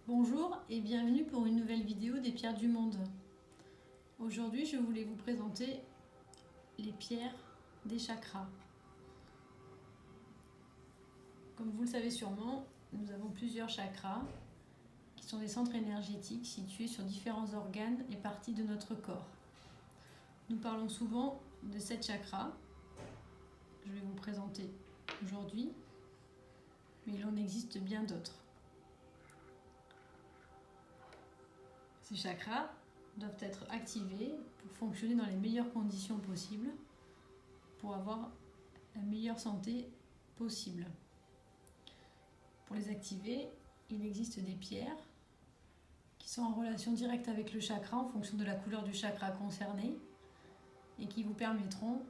Bonjour et bienvenue pour une nouvelle vidéo des pierres du monde. Aujourd'hui, je voulais vous présenter les pierres des chakras. Comme vous le savez sûrement, nous avons plusieurs chakras qui sont des centres énergétiques situés sur différents organes et parties de notre corps. Nous parlons souvent de 7 chakras. Je vais vous présenter aujourd'hui, mais il en existe bien d'autres. Ces chakras doivent être activés pour fonctionner dans les meilleures conditions possibles, pour avoir la meilleure santé possible. Pour les activer, il existe des pierres qui sont en relation directe avec le chakra en fonction de la couleur du chakra concerné et qui vous permettront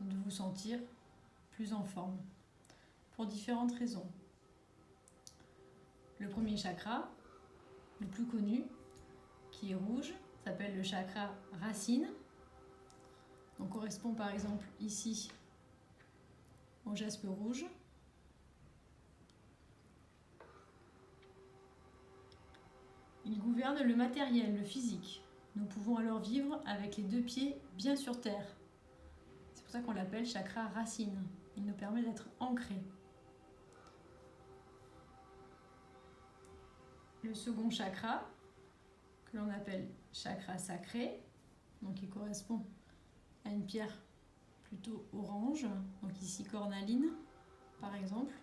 de vous sentir plus en forme pour différentes raisons. Le premier chakra, le plus connu, qui est rouge, s'appelle le chakra racine. Donc correspond par exemple ici au jaspe rouge. Il gouverne le matériel, le physique. Nous pouvons alors vivre avec les deux pieds bien sur terre. C'est pour ça qu'on l'appelle chakra racine. Il nous permet d'être ancrés. Le second chakra, que l'on appelle chakra sacré, donc qui correspond à une pierre plutôt orange, donc ici cornaline par exemple,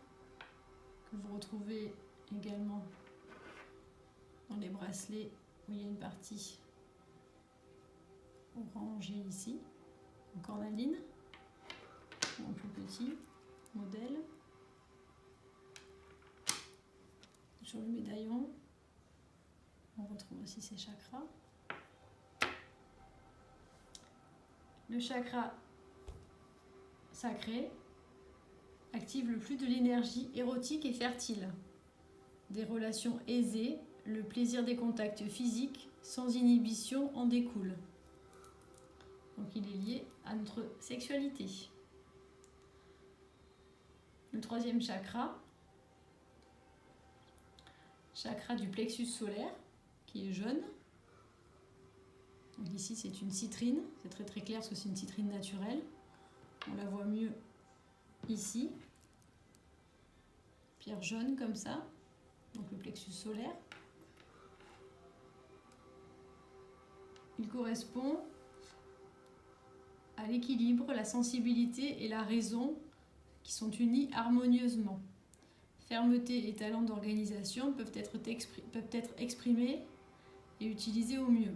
que vous retrouvez également dans les bracelets où il y a une partie orangée ici, en cornaline, ou en plus petit modèle. Sur le médaillon, on retrouve aussi ces chakras. Le chakra sacré active le flux de l'énergie érotique et fertile, des relations aisées, le plaisir des contacts physiques sans inhibition en découle. Donc il est lié à notre sexualité. Le troisième chakra, chakra du plexus solaire, qui est jaune. Donc ici c'est une citrine, c'est très clair parce que c'est une citrine naturelle. On la voit mieux ici. Pierre jaune comme ça, donc le plexus solaire. Il correspond à l'équilibre, la sensibilité et la raison qui sont unis harmonieusement. Fermeté et talent d'organisation peuvent être exprimés et utilisés au mieux.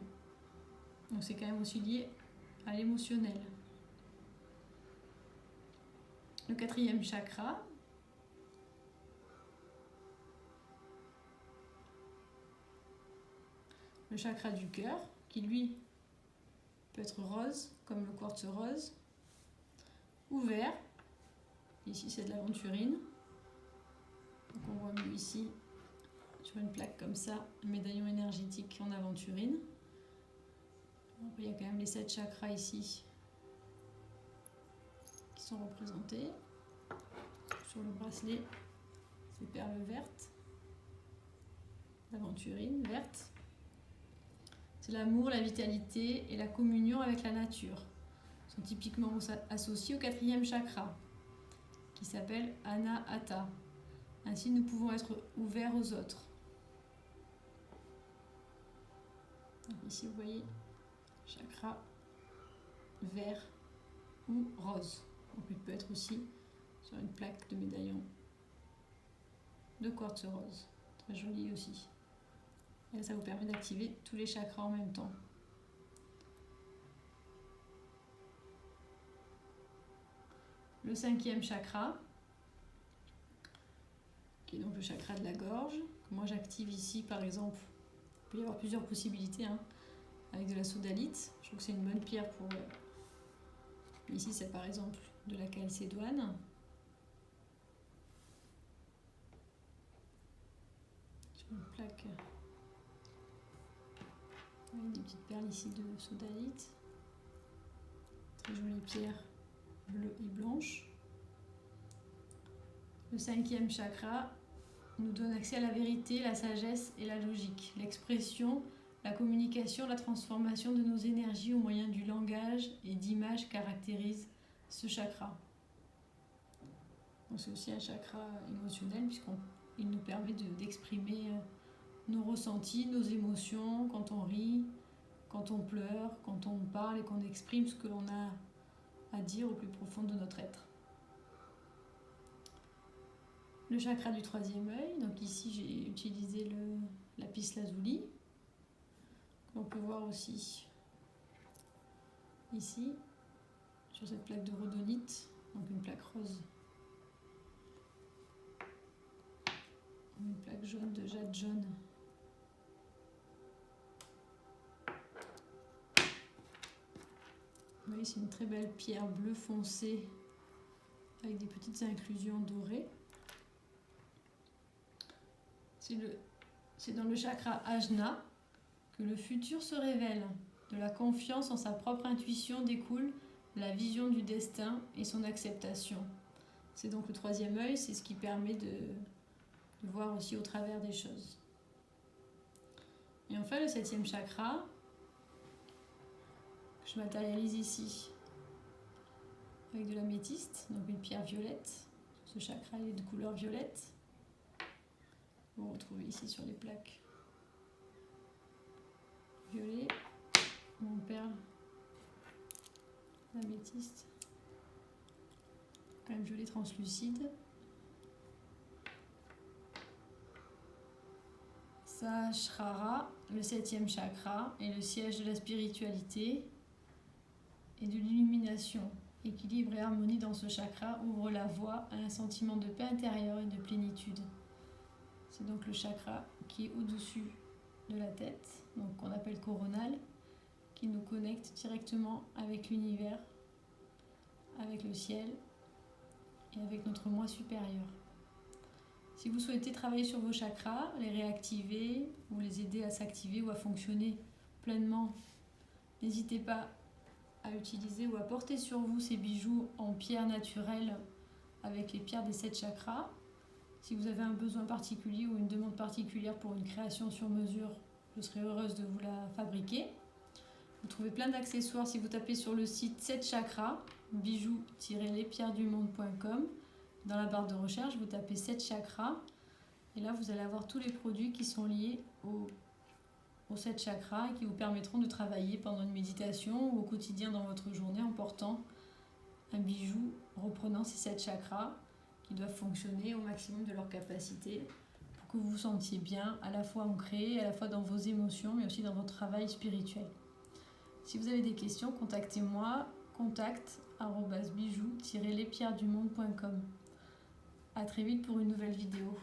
Donc c'est quand même aussi lié à l'émotionnel. Le quatrième chakra, le chakra du cœur, qui lui peut être rose, comme le quartz rose, ou vert. Ici c'est de l'aventurine. Donc on voit mieux ici, sur une plaque comme ça, un médaillon énergétique en aventurine. Il y a quand même les 7 chakras ici qui sont représentés. Sur le bracelet, c'est perles vertes, l'aventurine verte. C'est l'amour, la vitalité et la communion avec la nature. Ils sont typiquement associés au quatrième chakra, qui s'appelle Anahata. Ainsi, nous pouvons être ouverts aux autres. Donc ici, vous voyez, chakra vert ou rose. Donc, il peut être aussi sur une plaque de médaillon de quartz rose. Très joli aussi. Et ça vous permet d'activer tous les chakras en même temps. Le cinquième chakra, qui est donc le chakra de la gorge, que moi j'active ici par exemple. Il peut y avoir plusieurs possibilités, avec de la sodalite. Je trouve que c'est une bonne pierre pour... Ici c'est par exemple de la calcédoine. Sur une plaque... des petites perles ici de sodalite. Très jolie pierre bleue et blanche. Le cinquième chakra, nous donne accès à la vérité, la sagesse et la logique. L'expression, la communication, la transformation de nos énergies au moyen du langage et d'images caractérise ce chakra. C'est aussi un chakra émotionnel puisqu'il nous permet d'exprimer nos ressentis, nos émotions, quand on rit, quand on pleure, quand on parle et qu'on exprime ce que l'on a à dire au plus profond de notre être. Le chakra du troisième œil, donc ici j'ai utilisé le lapis lazuli. On peut voir aussi ici, sur cette plaque de rhodonite, donc une plaque rose. Une plaque jaune de jade jaune. Vous voyez, c'est une très belle pierre bleu foncé avec des petites inclusions dorées. C'est dans le chakra Ajna que le futur se révèle. De la confiance en sa propre intuition découle la vision du destin et son acceptation. C'est donc le troisième œil, c'est ce qui permet de voir aussi au travers des choses. Et enfin, le septième chakra, que je matérialise ici avec de l'améthyste, donc une pierre violette. Ce chakra est de couleur violette. Vous retrouvez ici sur les plaques violet, mon perle, l'améthyste, quand même violet translucide. Sahasrara, le septième chakra, est le siège de la spiritualité et de l'illumination. Équilibre et harmonie dans ce chakra ouvre la voie à un sentiment de paix intérieure et de plénitude. C'est donc le chakra qui est au-dessus de la tête, donc qu'on appelle coronal, qui nous connecte directement avec l'univers, avec le ciel et avec notre moi supérieur. Si vous souhaitez travailler sur vos chakras, les réactiver ou les aider à s'activer ou à fonctionner pleinement, n'hésitez pas à utiliser ou à porter sur vous ces bijoux en pierre naturelle avec les pierres des 7 chakras. Si vous avez un besoin particulier ou une demande particulière pour une création sur mesure, je serai heureuse de vous la fabriquer. Vous trouvez plein d'accessoires si vous tapez sur le site 7 chakras, bijoux-lespierresdumonde.com. Dans la barre de recherche, vous tapez 7 chakras et là vous allez avoir tous les produits qui sont liés aux 7 chakras et qui vous permettront de travailler pendant une méditation ou au quotidien dans votre journée en portant un bijou reprenant ces 7 chakras qui doivent fonctionner au maximum de leur capacité pour que vous vous sentiez bien à la fois ancré, à la fois dans vos émotions mais aussi dans votre travail spirituel. Si vous avez des questions, contactez-moi, contact@bijoux-lespierresdumonde.com. À très vite pour une nouvelle vidéo.